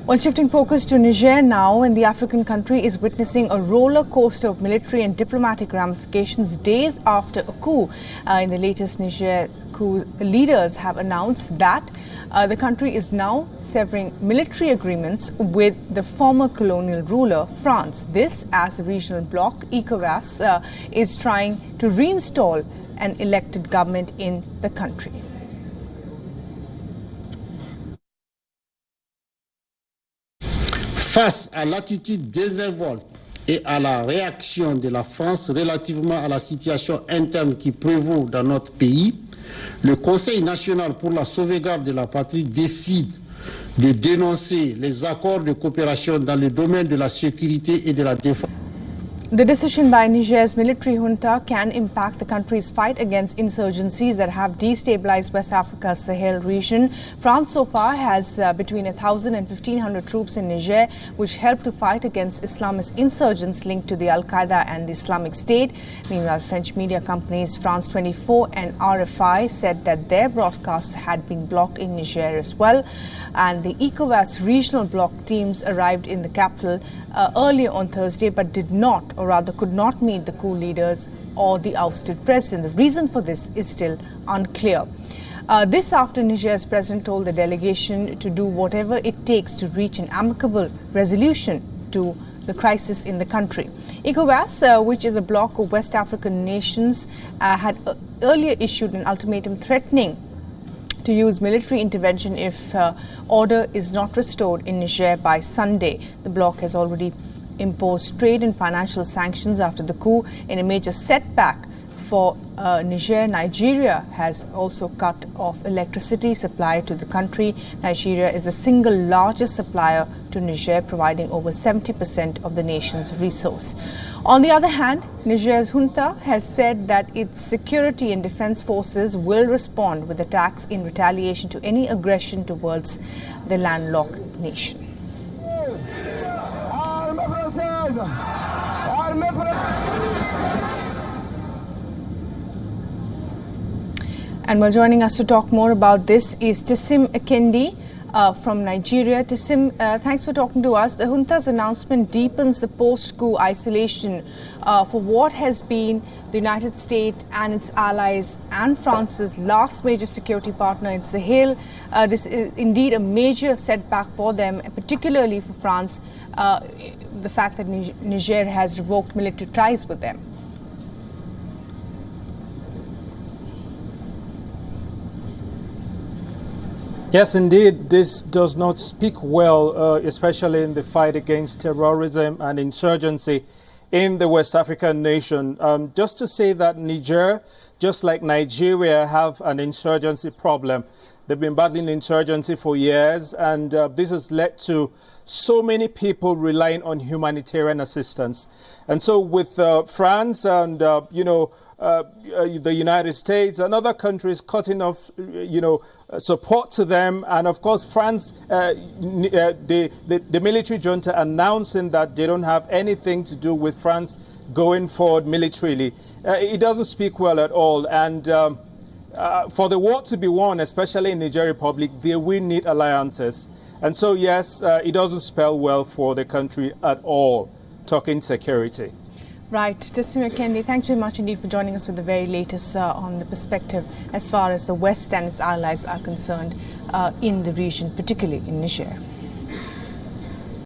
Well, shifting focus to Niger now, and the African country is witnessing a roller coaster of military and diplomatic ramifications days after a coup. In the latest Niger coup, leaders have announced that the country is now severing military agreements with the former colonial ruler, France. This as the regional bloc, ECOWAS, is trying to reinstall an elected government in the country. Face à l'attitude désinvolte et à la réaction de la France relativement à la situation interne qui prévaut dans notre pays, le Conseil national pour la sauvegarde de la patrie décide de dénoncer les accords de coopération dans le domaine de la sécurité et de la défense. The decision by Niger's military junta can impact the country's fight against insurgencies that have destabilized West Africa's Sahel region. France so far has between 1,000 and 1,500 troops in Niger, which help to fight against Islamist insurgents linked to the Al-Qaeda and the Islamic State. Meanwhile, French media companies France 24 and RFI said that their broadcasts had been blocked in Niger as well. And the ECOWAS regional bloc teams arrived in the capital earlier on Thursday, but did not, or rather could not, meet the coup leaders or the ousted president. The reason for this is still unclear. This after Niger's president told the delegation to do whatever it takes to reach an amicable resolution to the crisis in the country. ECOWAS, which is a bloc of West African nations, had earlier issued an ultimatum threatening to use military intervention if order is not restored in Niger by Sunday. The bloc has already imposed trade and financial sanctions after the coup in a major setback for Niger. Nigeria has also cut off electricity supply to the country. Nigeria is the single largest supplier to Niger, providing over 70% of the nation's resource. On the other hand, Niger's junta has said that its security and defense forces will respond with attacks in retaliation to any aggression towards the landlocked nation. And well, joining us to talk more about this is Tissim Ekendi from Nigeria. Tissim, thanks for talking to us. The junta's announcement deepens the post-coup isolation for what has been the United States and its allies and France's last major security partner in Sahel. This is indeed a major setback for them, particularly for France, the fact that Niger has revoked military ties with them. Yes, indeed, this does not speak well, especially in the fight against terrorism and insurgency in the West African nation. Just to say that Niger, just like Nigeria, have an insurgency problem. They've been battling insurgency for years, and this has led to so many people relying on humanitarian assistance. And so with France and, the United States and other countries cutting off, support to them, and of course France, the military junta announcing that they don't have anything to do with France going forward militarily, it doesn't speak well at all. And for the war to be won, especially in the Niger Republic, they will need alliances. And so, yes, it doesn't spell well for the country at all, talking security. Right. Tissim Ekendi, thanks very much indeed for joining us with the very latest on the perspective as far as the West and its allies are concerned in the region, particularly in Niger.